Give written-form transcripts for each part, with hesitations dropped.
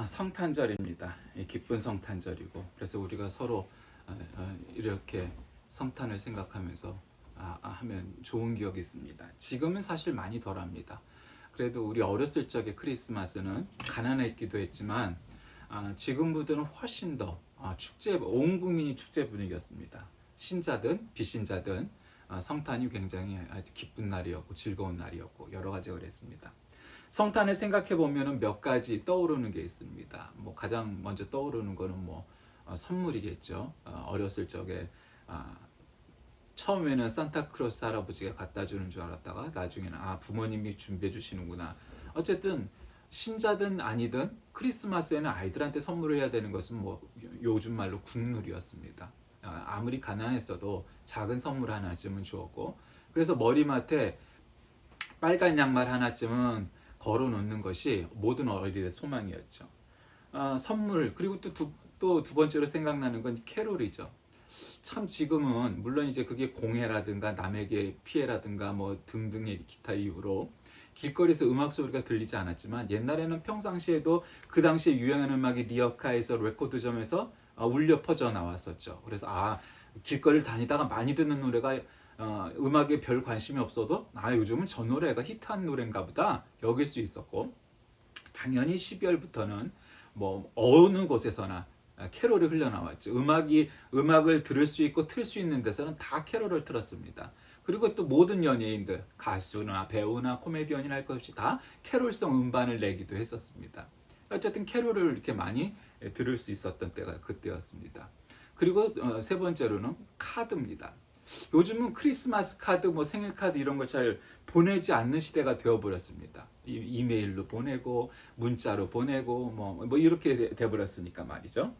성탄절입니다. 기쁜 성탄절이고, 그래서 우리가 서로 이렇게 성탄을 생각하면서 하면 좋은 기억이 있습니다. 지금은 사실 많이 덜합니다. 그래도 우리 어렸을 적의 크리스마스는 가난했기도 했지만 지금보다는 훨씬 더 축제, 온 국민이 축제 분위기였습니다. 신자든 비신자든 성탄이 굉장히 아주 기쁜 날이었고 즐거운 날이었고 여러 가지가 그랬습니다. 성탄을 생각해 보면은 몇 가지 떠오르는 게 있습니다. 뭐 가장 먼저 떠오르는 거는 선물이겠죠. 어렸을 적에 처음에는 산타크로스 할아버지가 갖다 주는 줄 알았다가 나중에는 부모님이 준비해 주시는구나. 어쨌든 신자든 아니든 크리스마스에는 아이들한테 선물을 해야 되는 것은 요즘 말로 국룰이었습니다. 아무리 가난했어도 작은 선물 하나쯤은 주었고, 그래서 머리맡에 빨간 양말 하나쯤은 걸어 놓는 것이 모든 어린이의 소망이었죠. 선물, 그리고 또 두 번째로 생각나는 건 캐롤이죠. 참 지금은 물론 이제 그게 공해라든가 남에게 피해라든가 등등의 기타 이유로 길거리에서 음악 소리가 들리지 않았지만, 옛날에는 평상시에도 그 당시에 유행하는 음악이 리어카에서 레코드점에서 울려 퍼져 나왔었죠. 그래서 길거리를 다니다가 많이 듣는 노래가 음악에 별 관심이 없어도 요즘은 저 노래가 히트한 노래인가 보다 여길 수 있었고, 당연히 12월부터는 어느 곳에서나 캐롤이 흘러나왔죠. 음악을 들을 수 있고 틀 수 있는 데서는 다 캐롤을 틀었습니다. 그리고 또 모든 연예인들, 가수나 배우나 코미디언이나 할 것 없이 다 캐롤성 음반을 내기도 했었습니다. 어쨌든 캐롤을 이렇게 많이 들을 수 있었던 때가 그때였습니다. 그리고 세 번째로는 카드입니다. 요즘은 크리스마스 카드, 생일 카드 이런 걸 잘 보내지 않는 시대가 되어버렸습니다. 이메일로 보내고 문자로 보내고 이렇게 돼버렸으니까 말이죠.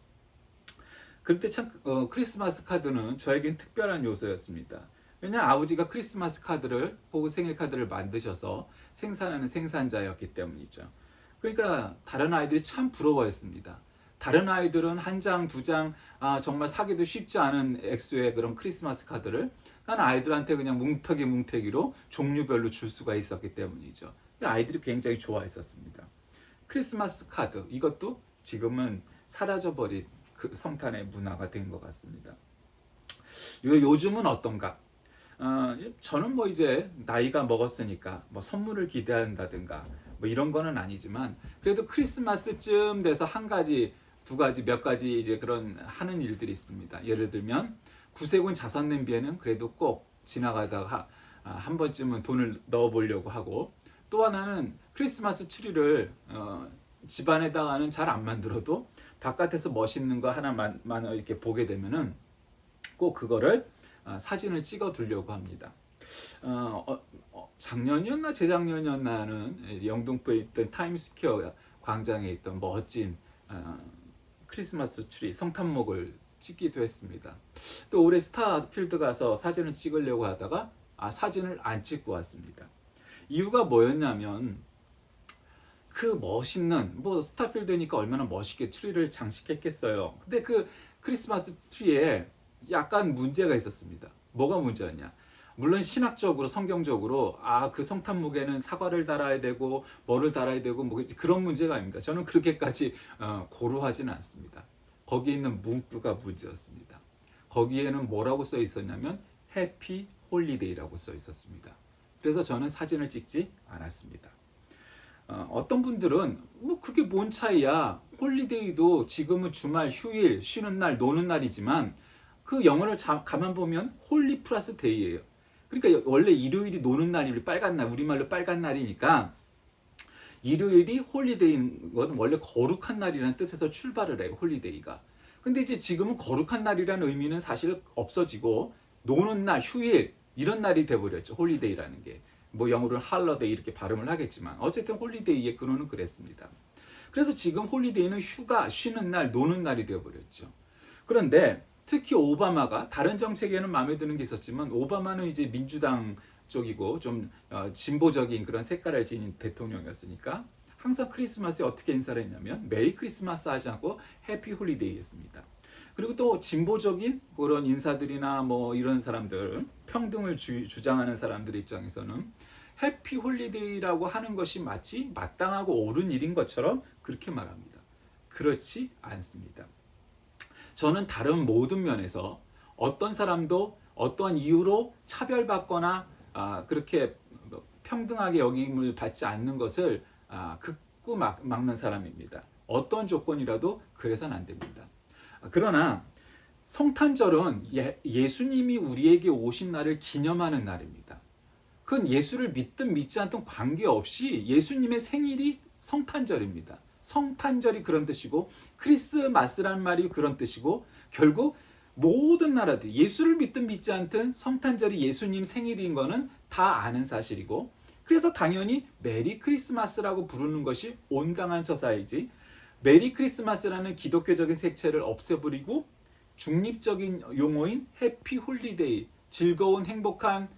그럴 때 참 크리스마스 카드는 저에겐 특별한 요소였습니다. 왜냐, 아버지가 크리스마스 카드를 혹은 생일 카드를 만드셔서 생산하는 생산자였기 때문이죠. 그러니까 다른 아이들이 참 부러워했습니다. 다른 아이들은 한 장, 두 장, 정말 사기도 쉽지 않은 액수의 그런 크리스마스 카드를 난 아이들한테 그냥 뭉태기로 종류별로 줄 수가 있었기 때문이죠. 아이들이 굉장히 좋아했었습니다. 크리스마스 카드, 이것도 지금은 사라져버린 그 성탄의 문화가 된 것 같습니다. 요즘은 어떤가? 저는 이제 나이가 먹었으니까 선물을 기대한다든가 이런 거는 아니지만, 그래도 크리스마스쯤 돼서 한 가지, 두 가지, 몇 가지 이제 그런 하는 일들이 있습니다. 예를 들면 구세군 자선 냄비에는 그래도 꼭 지나가다가 한 번쯤은 돈을 넣어보려고 하고, 또 하나는 크리스마스 트리를 집안에다가는 잘 안 만들어도 바깥에서 멋있는 거 하나만 이렇게 보게 되면은 꼭 그거를 사진을 찍어 두려고 합니다. 작년이었나 재작년이었나는 영등포에 있던 타임스퀘어 광장에 있던 멋진 크리스마스 트리 성탄목을 찍기도 했습니다. 또 올해 스타필드 가서 사진을 찍으려고 하다가 사진을 안 찍고 왔습니다. 이유가 뭐였냐면, 그 멋있는 스타필드니까 얼마나 멋있게 트리를 장식했겠어요. 근데 그 크리스마스 트리에 약간 문제가 있었습니다. 뭐가 문제였냐? 물론 신학적으로, 성경적으로 그 성탄목에는 사과를 달아야 되고 뭐를 달아야 되고 그런 문제가 아닙니다. 저는 그렇게까지 고루하지는 않습니다. 거기에 있는 문구가 문제였습니다. 거기에는 뭐라고 써 있었냐면 해피 홀리데이라고 써 있었습니다. 그래서 저는 사진을 찍지 않았습니다. 어떤 분들은 그게 뭔 차이야, 홀리데이도 지금은 주말, 휴일, 쉬는 날, 노는 날이지만 그 영어를 가만 보면 홀리 플러스 데이예요. 그러니까 원래 일요일이 노는 날이 빨간 날, 우리말로 빨간 날이니까 일요일이 홀리데이인 건 원래 거룩한 날이라는 뜻에서 출발을 해요, 홀리데이가. 근데 이제 지금은 거룩한 날이라는 의미는 사실 없어지고 노는 날, 휴일 이런 날이 돼버렸죠, 홀리데이라는 게. 영어로는 할러데이 이렇게 발음을 하겠지만 어쨌든 홀리데이의 근원은 그랬습니다. 그래서 지금 홀리데이는 휴가, 쉬는 날, 노는 날이 되어버렸죠. 그런데 특히 오바마가, 다른 정책에는 마음에 드는 게 있었지만 오바마는 이제 민주당 쪽이고 좀 진보적인 그런 색깔을 지닌 대통령이었으니까 항상 크리스마스에 어떻게 인사를 했냐면 메리 크리스마스 하지 않고 해피 홀리데이 했습니다. 그리고 또 진보적인 그런 인사들이나 이런 사람들, 평등을 주장하는 사람들 입장에서는 해피 홀리데이라고 하는 것이 마치 마땅하고 옳은 일인 것처럼 그렇게 말합니다. 그렇지 않습니다. 저는 다른 모든 면에서 어떤 사람도 어떤 이유로 차별받거나 그렇게 평등하게 여김을 받지 않는 것을 극구 막는 사람입니다. 어떤 조건이라도 그래서는 안 됩니다. 그러나 성탄절은 예수님이 우리에게 오신 날을 기념하는 날입니다. 그건 예수를 믿든 믿지 않든 관계없이 예수님의 생일이 성탄절입니다. 성탄절이 그런 뜻이고 크리스마스라는 말이 그런 뜻이고 결국 모든 나라들 예수를 믿든 믿지 않든 성탄절이 예수님 생일인 거는 다 아는 사실이고 그래서 당연히 메리 크리스마스라고 부르는 것이 온당한 처사이지 메리 크리스마스라는 기독교적인 색채를 없애버리고 중립적인 용어인 해피 홀리데이 즐거운 행복한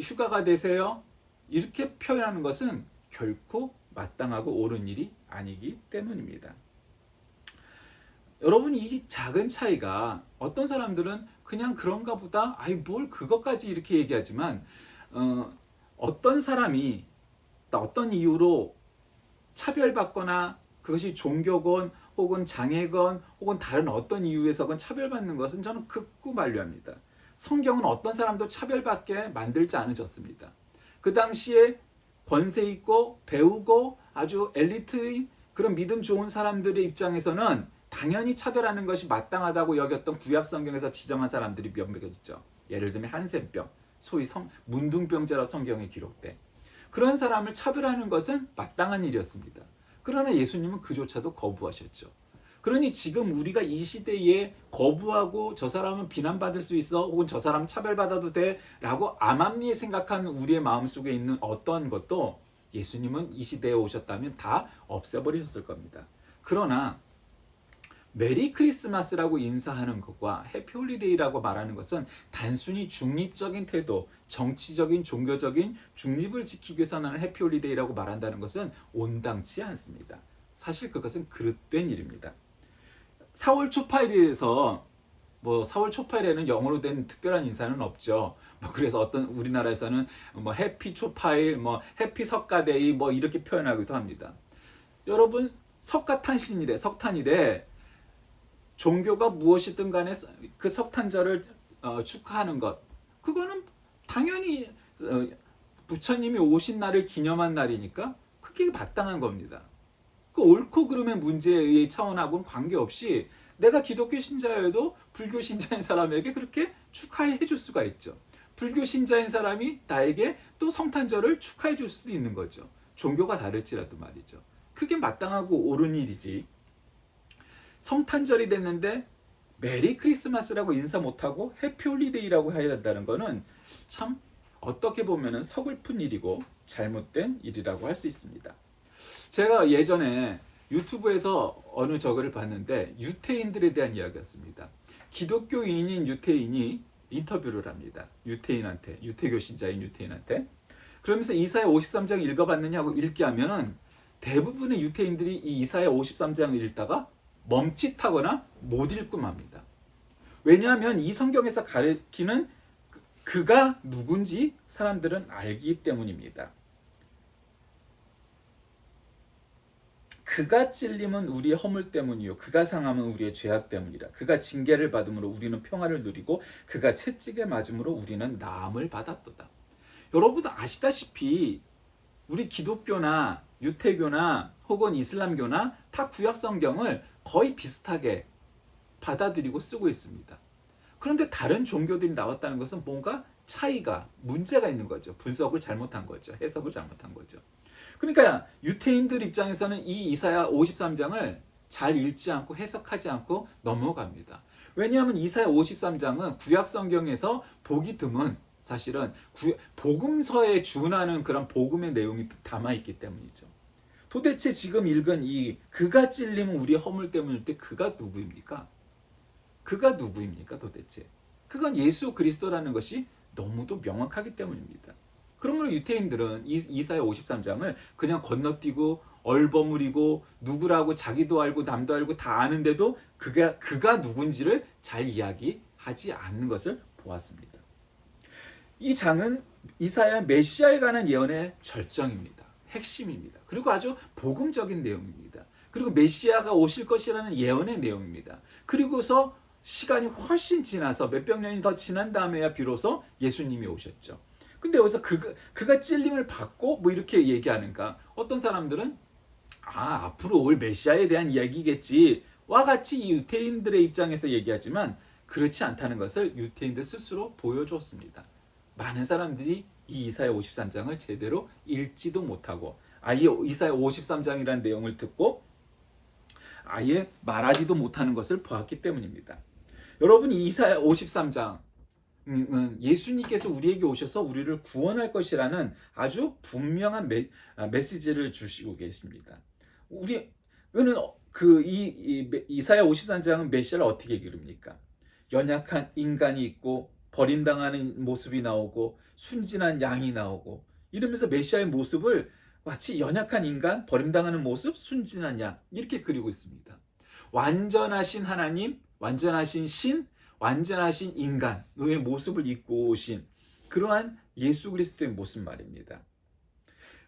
휴가가 되세요 이렇게 표현하는 것은 결코 마땅하고 옳은 일이 아니기 때문입니다. 여러분 이 작은 차이가 어떤 사람들은 그냥 그런가 보다 아이 뭘 그것까지 이렇게 얘기하지만 어떤 사람이 어떤 이유로 차별받거나 그것이 종교건 혹은 장애건 혹은 다른 어떤 이유에서건 차별받는 것은 저는 극구 만류합니다. 성경은 어떤 사람도 차별받게 만들지 않으셨습니다. 그 당시에 권세 있고 배우고 아주 엘리트인 그런 믿음 좋은 사람들의 입장에서는 당연히 차별하는 것이 마땅하다고 여겼던 구약 성경에서 지정한 사람들이 몇몇 있죠. 예를 들면 한센병, 소위 문둥병자라 성경에 기록돼. 그런 사람을 차별하는 것은 마땅한 일이었습니다. 그러나 예수님은 그조차도 거부하셨죠. 그러니 지금 우리가 이 시대에 거부하고 저 사람은 비난받을 수 있어 혹은 저 사람 차별받아도 돼 라고 암암리에 생각하는 우리의 마음속에 있는 어떤 것도 예수님은 이 시대에 오셨다면 다 없애버리셨을 겁니다. 그러나 메리 크리스마스라고 인사하는 것과 해피 홀리데이라고 말하는 것은 단순히 중립적인 태도, 정치적인 종교적인 중립을 지키기 위해서 하는 해피 홀리데이라고 말한다는 것은 온당치 않습니다. 사실 그것은 그릇된 일입니다. 4월 초파일에서 4월 초파일에는 영어로 된 특별한 인사는 없죠. 그래서 어떤 우리나라에서는 해피 초파일, 해피 석가데이 이렇게 표현하기도 합니다. 여러분 석가탄신일에 석탄일에 종교가 무엇이든 간에 그 석탄절을 축하하는 것 그거는 당연히 부처님이 오신 날을 기념한 날이니까 그게 마땅한 겁니다. 그 옳고 그름의 문제의 차원하고는 관계없이 내가 기독교 신자여도 불교 신자인 사람에게 그렇게 축하해 줄 수가 있죠. 불교 신자인 사람이 나에게 또 성탄절을 축하해 줄 수도 있는 거죠. 종교가 다를지라도 말이죠. 그게 마땅하고 옳은 일이지. 성탄절이 됐는데 메리 크리스마스라고 인사 못하고 해피 홀리데이라고 해야 된다는 거는 참 어떻게 보면 서글픈 일이고 잘못된 일이라고 할 수 있습니다. 제가 예전에 유튜브에서 어느 저거를 봤는데 유태인들에 대한 이야기였습니다. 기독교인인 유태인이 인터뷰를 합니다. 유태인한테, 유태교 신자인 유태인한테. 그러면서 이사야 53장 읽어봤느냐고 읽게 하면은 대부분의 유태인들이 이 이사야 53장을 읽다가 멈칫하거나 못 읽고 맙니다. 왜냐하면 이 성경에서 가리키는 그가 누군지 사람들은 알기 때문입니다. 그가 찔림은 우리의 허물 때문이요 그가 상함은 우리의 죄악 때문이라. 그가 징계를 받음으로 우리는 평화를 누리고 그가 채찍에 맞음으로 우리는 나음을 받았도다. 여러분 아시다시피 우리 기독교나 유태교나 혹은 이슬람교나 다 구약 성경을 거의 비슷하게 받아들이고 쓰고 있습니다. 그런데 다른 종교들이 나왔다는 것은 뭔가 차이가 문제가 있는 거죠. 분석을 잘못한 거죠. 해석을 잘못한 거죠. 그러니까 유태인들 입장에서는 이 이사야 53장을 잘 읽지 않고 해석하지 않고 넘어갑니다. 왜냐하면 이사야 53장은 구약 성경에서 보기 드문 사실은 복음서에 준하는 그런 복음의 내용이 담아있기 때문이죠. 도대체 지금 읽은 이 그가 찔림은 우리의 허물 때문일 때 그가 누구입니까? 그가 누구입니까 도대체? 그건 예수 그리스도라는 것이 너무도 명확하기 때문입니다. 그러므로 유태인들은 이사야 53장을 그냥 건너뛰고 얼버무리고 누구라고 자기도 알고 남도 알고 다 아는데도 그가 누군지를 잘 이야기하지 않는 것을 보았습니다. 이 장은 이사야 메시아에 관한 예언의 절정입니다. 핵심입니다. 그리고 아주 복음적인 내용입니다. 그리고 메시아가 오실 것이라는 예언의 내용입니다. 그리고서 시간이 훨씬 지나서 몇백 년이 더 지난 다음에야 비로소 예수님이 오셨죠. 근데 여기서 그가 찔림을 받고 뭐 이렇게 얘기하는가? 어떤 사람들은 앞으로 올 메시아에 대한 이야기겠지 와 같이 이 유대인들의 입장에서 얘기하지만 그렇지 않다는 것을 유대인들 스스로 보여줬습니다. 많은 사람들이 이 이사야 53장을 제대로 읽지도 못하고 아예 이사야 53장이라는 내용을 듣고 아예 말하지도 못하는 것을 보았기 때문입니다. 여러분, 이 이사야 53장 예수님께서 우리에게 오셔서 우리를 구원할 것이라는 아주 분명한 메시지를 주시고 계십니다. 우리는 이사야 53장은 메시아를 어떻게 그립니까? 연약한 인간이 있고 버림당하는 모습이 나오고 순진한 양이 나오고 이러면서 메시아의 모습을 마치 연약한 인간, 버림당하는 모습, 순진한 양 이렇게 그리고 있습니다. 완전하신 하나님, 완전하신 신, 완전하신 인간의 모습을 입고 오신 그러한 예수 그리스도의 모습 말입니다.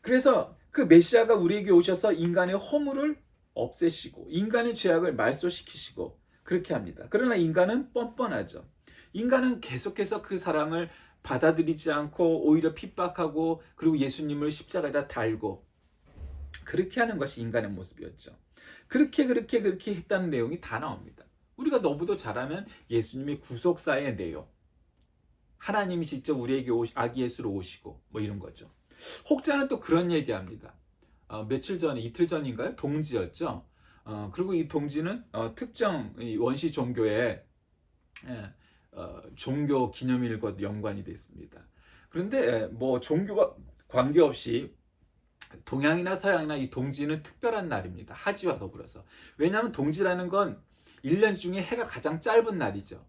그래서 그 메시아가 우리에게 오셔서 인간의 허물을 없애시고 인간의 죄악을 말소시키시고 그렇게 합니다. 그러나 인간은 뻔뻔하죠. 인간은 계속해서 그 사랑을 받아들이지 않고 오히려 핍박하고 그리고 예수님을 십자가에다 달고 그렇게 하는 것이 인간의 모습이었죠. 그렇게 했다는 내용이 다 나옵니다. 우리가 너무도 잘 아는 예수님의 구속사의 내용, 하나님이 직접 우리에게 아기 예수로 오시고 뭐 이런 거죠. 혹자는 또 그런 얘기합니다. 며칠 전에 이틀 전인가요? 동지였죠. 그리고 이 동지는 특정 원시 종교의 종교 기념일과 연관이 되어 있습니다. 그런데 뭐 종교와 관계없이 동양이나 서양이나 이 동지는 특별한 날입니다. 하지와 더불어서. 왜냐하면 동지라는 건 1년 중에 해가 가장 짧은 날이죠.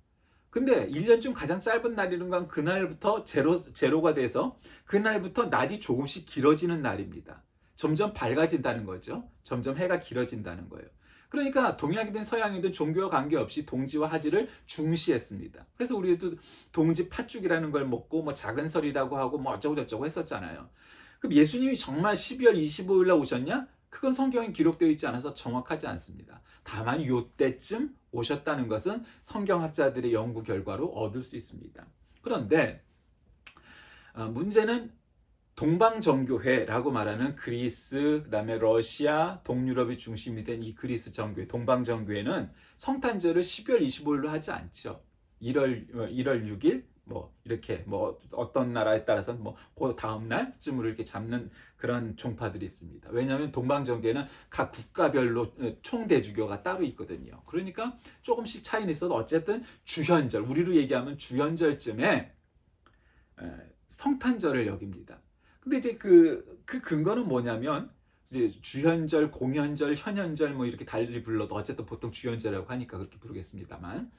근데 1년 중 가장 짧은 날이라는 건 그날부터 제로가 돼서 그날부터 낮이 조금씩 길어지는 날입니다. 점점 밝아진다는 거죠. 점점 해가 길어진다는 거예요. 그러니까 동양이든 서양이든 종교와 관계없이 동지와 하지를 중시했습니다. 그래서 우리도 동지 팥죽이라는 걸 먹고 뭐 작은 설이라고 하고 뭐 어쩌고 저쩌고 했었잖아요. 그럼 예수님이 정말 12월 25일 날 오셨냐? 그건 성경에 기록되어 있지 않아서 정확하지 않습니다. 다만 요때쯤 오셨다는 것은 성경학자들의 연구 결과로 얻을 수 있습니다. 그런데 문제는 동방정교회라고 말하는 그리스, 그다음에 러시아, 동유럽이 중심이 된 이 그리스 정교회, 동방정교회는 성탄절을 12월 25일로 하지 않죠. 1월 6일 뭐 이렇게 뭐 어떤 나라에 따라서는 뭐 그 다음 날쯤으로 이렇게 잡는 그런 종파들이 있습니다. 왜냐하면 동방정교회는 각 국가별로 총대주교가 따로 있거든요. 그러니까 조금씩 차이는 있어도 어쨌든 주현절, 우리로 얘기하면 주현절쯤에 성탄절을 여깁니다. 근데 이제 그 근거는 뭐냐면 이제 주현절, 공현절, 현현절 뭐 이렇게 달리 불러도 어쨌든 보통 주현절이라고 하니까 그렇게 부르겠습니다만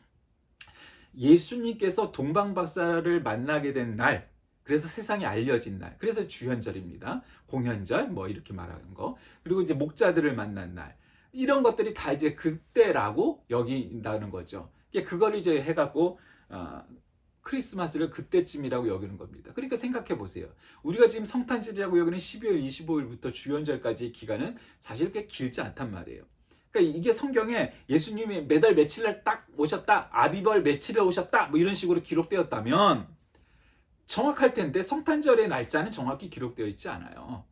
예수님께서 동방박사를 만나게 된 날, 그래서 세상에 알려진 날, 그래서 주현절입니다. 공현절 뭐 이렇게 말하는 거, 그리고 이제 목자들을 만난 날, 이런 것들이 다 이제 그때라고 여긴다는 거죠. 그걸 이제 해갖고 크리스마스를 그때쯤이라고 여기는 겁니다. 그러니까 생각해 보세요. 우리가 지금 성탄절이라고 여기는 12월 25일부터 주현절까지의 기간은 사실 꽤 길지 않단 말이에요. 그러니까 이게 성경에 예수님이 매달 며칠 날 딱 오셨다, 아비벌 며칠에 오셨다, 뭐 이런 식으로 기록되었다면 정확할 텐데 성탄절의 날짜는 정확히 기록되어 있지 않아요.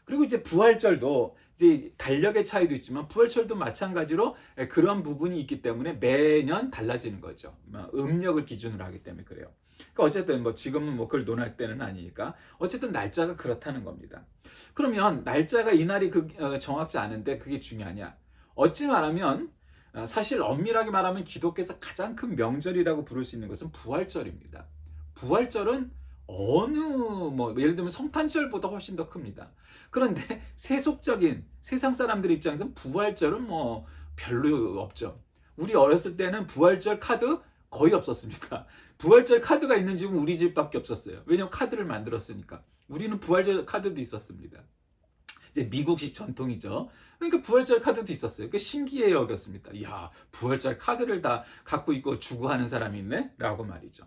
그리고 이제 부활절도 이제 달력의 차이도 있지만 부활절도 마찬가지로 그런 부분이 있기 때문에 매년 달라지는 거죠. 음력을 기준으로 하기 때문에 그래요. 그러니까 어쨌든 뭐 지금은 뭐 그걸 논할 때는 아니니까 어쨌든 날짜가 그렇다는 겁니다. 그러면 날짜가 이 날이 정확지 않은데 그게 중요하냐? 어찌 말하면 사실 엄밀하게 말하면 기독교에서 가장 큰 명절이라고 부를 수 있는 것은 부활절입니다. 부활절은 어느 뭐 예를 들면 성탄절보다 훨씬 더 큽니다. 그런데 세속적인 세상 사람들 입장에서는 부활절은 뭐 별로 없죠. 우리 어렸을 때는 부활절 카드 거의 없었습니다. 부활절 카드가 있는 집은 우리 집밖에 없었어요. 왜냐면 카드를 만들었으니까. 우리는 부활절 카드도 있었습니다. 이제 미국식 전통이죠. 그러니까 부활절 카드도 있었어요. 그 신기해 여겼습니다. 이야, 부활절 카드를 다 갖고 있고 주고 하는 사람이 있네? 라고 말이죠.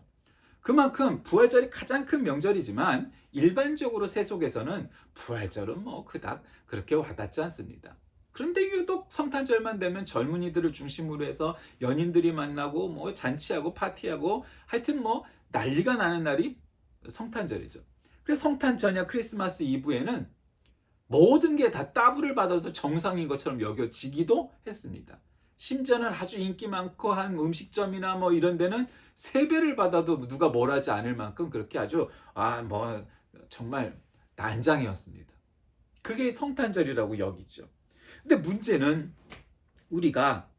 그만큼 부활절이 가장 큰 명절이지만 일반적으로 세속에서는 부활절은 뭐 그닥 그렇게 와닿지 않습니다. 그런데 유독 성탄절만 되면 젊은이들을 중심으로 해서 연인들이 만나고 뭐 잔치하고 파티하고 하여튼 뭐 난리가 나는 날이 성탄절이죠. 그래서 성탄 전야 크리스마스 이브에는 모든 게 다 따블을 받아도 정상인 것처럼 여겨지기도 했습니다. 심지어는 아주 인기 많고 한 음식점이나 뭐 이런 데는 세배를 받아도 누가 뭘 하지 않을 만큼 그렇게 아주 뭐 정말 난장이었습니다. 그게 성탄절이라고 여기죠. 근데 문제는 우리가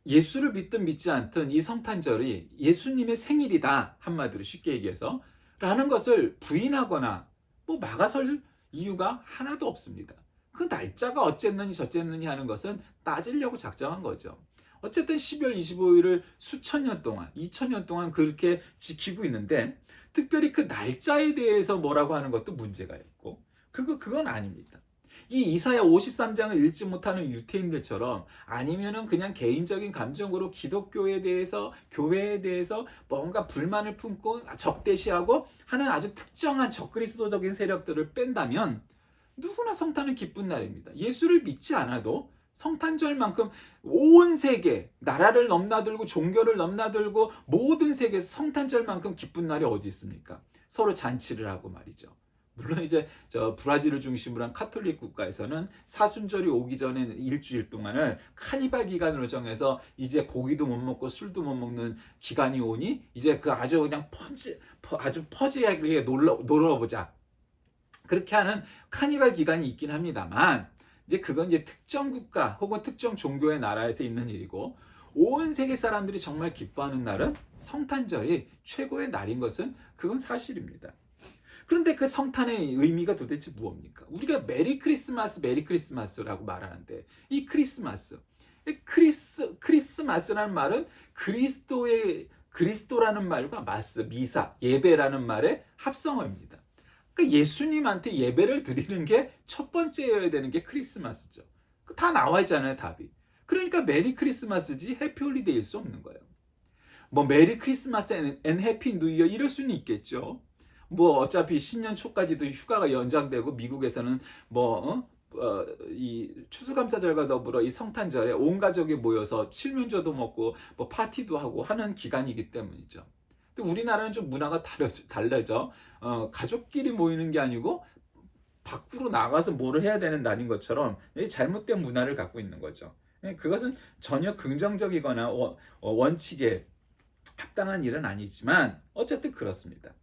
예수를 믿든 믿지 않든 이 성탄절이 예수님의 생일이다, 한마디로 쉽게 얘기해서 라는 것을 부인하거나 뭐 막아설 이유가 하나도 없습니다. 그 날짜가 어쨌느니 저쨌느니 하는 것은 따지려고 작정한 거죠. 어쨌든 12월 25일을 수천 년 동안, 2000년 동안 그렇게 지키고 있는데 특별히 그 날짜에 대해서 뭐라고 하는 것도 문제가 있고 그건 아닙니다. 이 이사야 53장을 읽지 못하는 유태인들처럼 아니면은 그냥 개인적인 감정으로 기독교에 대해서 교회에 대해서 뭔가 불만을 품고 적대시하고 하는 아주 특정한 적그리스도적인 세력들을 뺀다면 누구나 성탄은 기쁜 날입니다. 예수를 믿지 않아도 성탄절만큼 온 세계, 나라를 넘나들고 종교를 넘나들고 모든 세계에서 성탄절만큼 기쁜 날이 어디 있습니까? 서로 잔치를 하고 말이죠. 물론 이제 브라질을 중심으로 한 카톨릭 국가에서는 사순절이 오기 전에 일주일 동안을 카니발 기간으로 정해서 이제 고기도 못 먹고 술도 못 먹는 기간이 오니 이제 그 아주 그냥 아주 퍼지하게 놀러보자. 그렇게 하는 카니발 기간이 있긴 합니다만 이제 그건 이제 특정 국가 혹은 특정 종교의 나라에서 있는 일이고 온 세계 사람들이 정말 기뻐하는 날은 성탄절이 최고의 날인 것은 그건 사실입니다. 그런데 그 성탄의 의미가 도대체 무엇입니까? 우리가 메리 크리스마스라고 말하는데 이 크리스마스라는 말은 그리스도라는 말과 미사, 예배라는 말의 합성어입니다. 그러니까 예수님한테 예배를 드리는 게 첫 번째여야 되는 게 크리스마스죠. 다 나와 있잖아요, 답이. 그러니까 메리 크리스마스지 해피 홀리데이일 수 없는 거예요. 뭐 메리 크리스마스 앤 해피 뉴 이어 이럴 수는 있겠죠. 뭐 어차피 신년 초까지도 휴가가 연장되고 미국에서는 이 추수감사절과 더불어 이 성탄절에 온 가족이 모여서 칠면조도 먹고 뭐 파티도 하고 하는 기간이기 때문이죠. 근데 우리나라는 좀 문화가 달라져. 가족끼리 모이는 게 아니고 밖으로 나가서 뭐를 해야 되는 날인 것처럼 잘못된 문화를 갖고 있는 거죠. 그것은 전혀 긍정적이거나 원칙에 합당한 일은 아니지만 어쨌든 그렇습니다.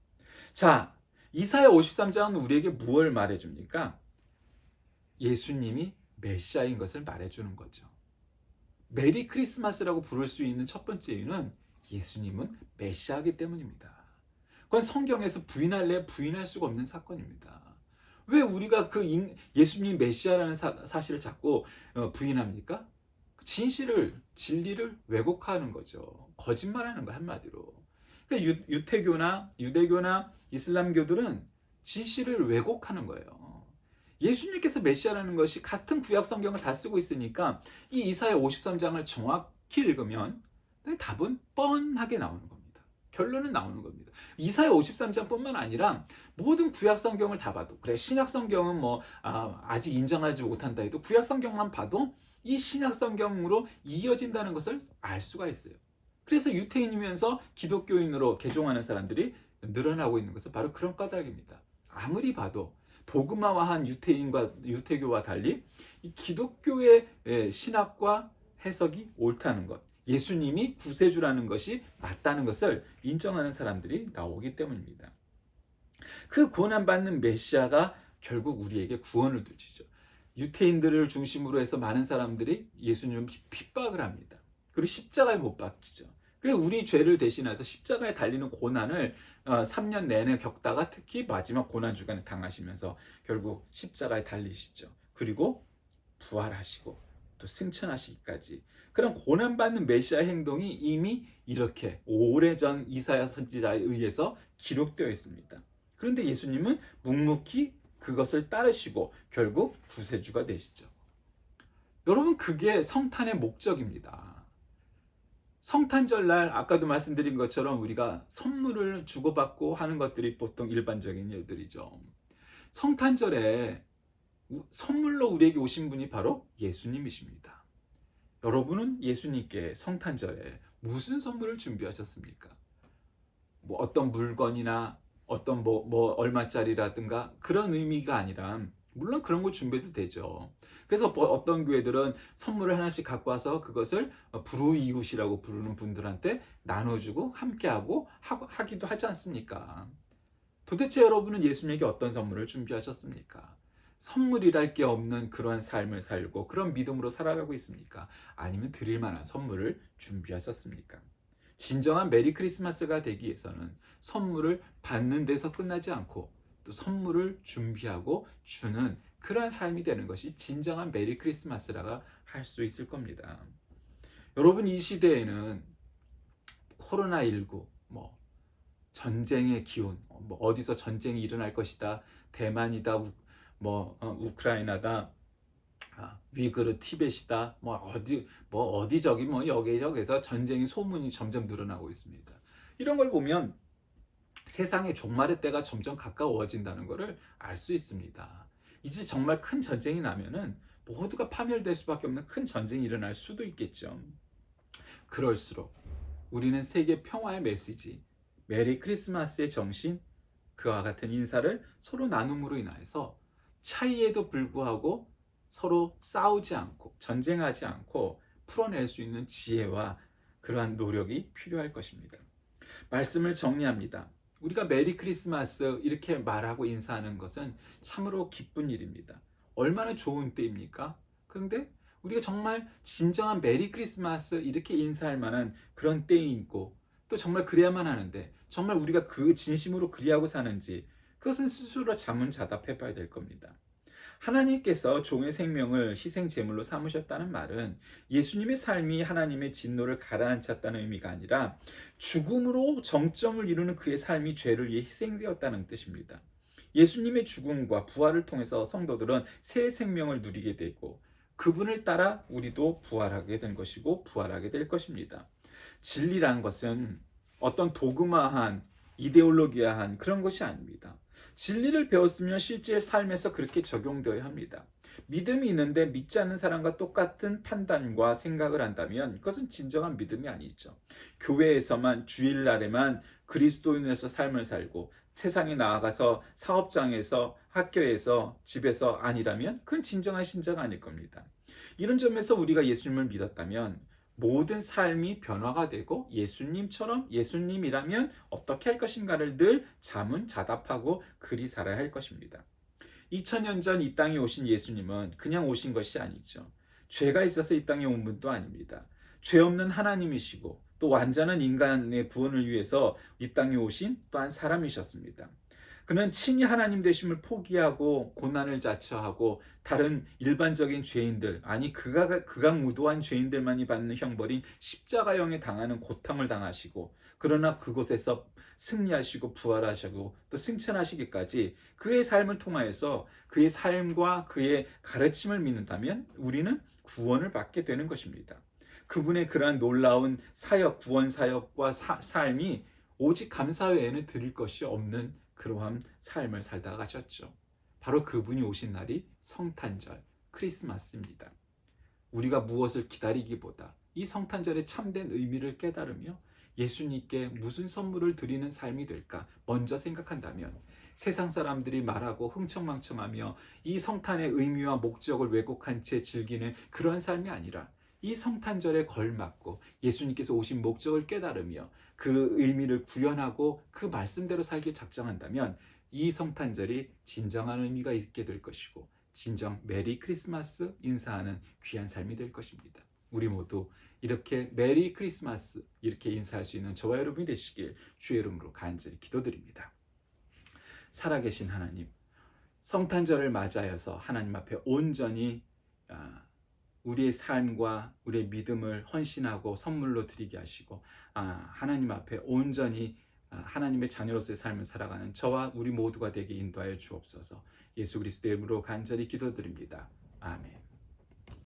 자, 이사야 53장은 우리에게 무엇을 말해줍니까? 예수님이 메시아인 것을 말해주는 거죠. 메리 크리스마스라고 부를 수 있는 첫 번째 이유는 예수님은 메시아이기 때문입니다. 그건 성경에서 부인할래 부인할 수가 없는 사건입니다. 왜 우리가 예수님 메시아라는 사실을 자꾸 부인합니까? 진리를 왜곡하는 거죠. 거짓말하는 거 한마디로. 그러니까 유대교나 이슬람교들은 진실을 왜곡하는 거예요. 예수님께서 메시아라는 것이 같은 구약 성경을 다 쓰고 있으니까 이 이사야 53장을 정확히 읽으면 답은 뻔하게 나오는 겁니다. 결론은 나오는 겁니다. 이사야 53장뿐만 아니라 모든 구약 성경을 다 봐도 그래 신약 성경은 아직 인정하지 못한다 해도 구약 성경만 봐도 이 신약 성경으로 이어진다는 것을 알 수가 있어요. 그래서 유태인이면서 기독교인으로 개종하는 사람들이 늘어나고 있는 것은 바로 그런 까닭입니다. 아무리 봐도 도그마화한 유태교와 달리 이 기독교의 신학과 해석이 옳다는 것, 예수님이 구세주라는 것이 맞다는 것을 인정하는 사람들이 나오기 때문입니다. 그 고난받는 메시아가 결국 우리에게 구원을 주시죠. 유태인들을 중심으로 해서 많은 사람들이 예수님을 핍박을 합니다. 그리고 십자가에 못 박히죠. 그래서 우리 죄를 대신해서 십자가에 달리는 고난을 3년 내내 겪다가 특히 마지막 고난주간에 당하시면서 결국 십자가에 달리시죠. 그리고 부활하시고 또 승천하시기까지 그런 고난받는 메시아 행동이 이미 이렇게 오래전 이사야 선지자에 의해서 기록되어 있습니다. 그런데 예수님은 묵묵히 그것을 따르시고 결국 구세주가 되시죠. 여러분, 그게 성탄의 목적입니다. 성탄절날 아까도 말씀드린 것처럼 우리가 선물을 주고받고 하는 것들이 보통 일반적인 일들이죠. 성탄절에 선물로 우리에게 오신 분이 바로 예수님이십니다. 여러분은 예수님께 성탄절에 무슨 선물을 준비하셨습니까? 뭐 어떤 물건이나 어떤 뭐 얼마짜리라든가 그런 의미가 아니라, 물론 그런 거 준비해도 되죠. 그래서 어떤 교회들은 선물을 하나씩 갖고 와서 그것을 불우이웃이라고 부르는 분들한테 나눠주고 함께하고 하기도 하지 않습니까? 도대체 여러분은 예수님에게 어떤 선물을 준비하셨습니까? 선물이랄 게 없는 그런 삶을 살고 그런 믿음으로 살아가고 있습니까? 아니면 드릴 만한 선물을 준비하셨습니까? 진정한 메리 크리스마스가 되기 위해서는 선물을 받는 데서 끝나지 않고 또 선물을 준비하고 주는 그러한 삶이 되는 것이 진정한 메리 크리스마스라고 할 수 있을 겁니다. 여러분, 이 시대에는 코로나19, 뭐 전쟁의 기운, 뭐 어디서 전쟁이 일어날 것이다, 대만이다, 우크라이나다, 위그르 티벳이다, 어디저기 여기저기서 전쟁의 소문이 점점 늘어나고 있습니다. 이런 걸 보면 세상의 종말의 때가 점점 가까워진다는 것을 알 수 있습니다. 이제 정말 큰 전쟁이 나면은 모두가 파멸될 수밖에 없는 큰 전쟁이 일어날 수도 있겠죠. 그럴수록 우리는 세계 평화의 메시지, 메리 크리스마스의 정신, 그와 같은 인사를 서로 나눔으로 인하여서 차이에도 불구하고 서로 싸우지 않고 전쟁하지 않고 풀어낼 수 있는 지혜와 그러한 노력이 필요할 것입니다. 말씀을 정리합니다. 우리가 메리 크리스마스 이렇게 말하고 인사하는 것은 참으로 기쁜 일입니다. 얼마나 좋은 때입니까? 그런데 우리가 정말 진정한 메리 크리스마스 이렇게 인사할 만한 그런 때이 있고 또 정말 그래야만 하는데 정말 우리가 그 진심으로 그리하고 사는지 그것은 스스로 자문자답해 봐야 될 겁니다. 하나님께서 종의 생명을 희생 제물로 삼으셨다는 말은 예수님의 삶이 하나님의 진노를 가라앉혔다는 의미가 아니라 죽음으로 정점을 이루는 그의 삶이 죄를 위해 희생되었다는 뜻입니다. 예수님의 죽음과 부활을 통해서 성도들은 새 생명을 누리게 되고 그분을 따라 우리도 부활하게 된 것이고 부활하게 될 것입니다. 진리란 것은 어떤 도그마한 이데올로기아한 그런 것이 아닙니다. 진리를 배웠으면 실제 삶에서 그렇게 적용되어야 합니다. 믿음이 있는데 믿지 않는 사람과 똑같은 판단과 생각을 한다면 그것은 진정한 믿음이 아니죠. 교회에서만 주일날에만 그리스도인으로서 삶을 살고 세상에 나아가서 사업장에서 학교에서 집에서 아니라면 그건 진정한 신자가 아닐 겁니다. 이런 점에서 우리가 예수님을 믿었다면 모든 삶이 변화가 되고 예수님처럼 예수님이라면 어떻게 할 것인가를 늘 자문자답하고 그리 살아야 할 것입니다. 2000년 전 이 땅에 오신 예수님은 그냥 오신 것이 아니죠. 죄가 있어서 이 땅에 온 분도 아닙니다. 죄 없는 하나님이시고 또 완전한 인간의 구원을 위해서 이 땅에 오신 또한 사람이셨습니다. 그는 친히 하나님 되심을 포기하고 고난을 자처하고 다른 일반적인 죄인들, 아니 극악무도한 죄인들만이 받는 형벌인 십자가형에 당하는 고통을 당하시고 그러나 그곳에서 승리하시고 부활하시고 또 승천하시기까지 그의 삶을 통하여서 그의 삶과 그의 가르침을 믿는다면 우리는 구원을 받게 되는 것입니다. 그분의 그러한 놀라운 사역, 구원 사역과 삶이 오직 감사 외에는 드릴 것이 없는 그러한 삶을 살다가 가셨죠. 바로 그분이 오신 날이 성탄절, 크리스마스입니다. 우리가 무엇을 기다리기보다 이 성탄절의 참된 의미를 깨달으며 예수님께 무슨 선물을 드리는 삶이 될까 먼저 생각한다면 세상 사람들이 말하고 흥청망청하며 이 성탄의 의미와 목적을 왜곡한 채 즐기는 그런 삶이 아니라 이 성탄절에 걸맞고 예수님께서 오신 목적을 깨달으며 그 의미를 구현하고 그 말씀대로 살길 작정한다면 이 성탄절이 진정한 의미가 있게 될 것이고 진정 메리 크리스마스 인사하는 귀한 삶이 될 것입니다. 우리 모두 이렇게 메리 크리스마스 이렇게 인사할 수 있는 저와 여러분이 되시길 주의 이름으로 간절히 기도드립니다. 살아계신 하나님, 성탄절을 맞이하여서 하나님 앞에 온전히 우리의 삶과 우리의 믿음을 헌신하고 선물로 드리게 하시고 하나님 앞에 온전히 하나님의 자녀로서의 삶을 살아가는 저와 우리 모두가 되게 인도하여 주옵소서. 예수 그리스도의 이름으로 간절히 기도드립니다. 아멘.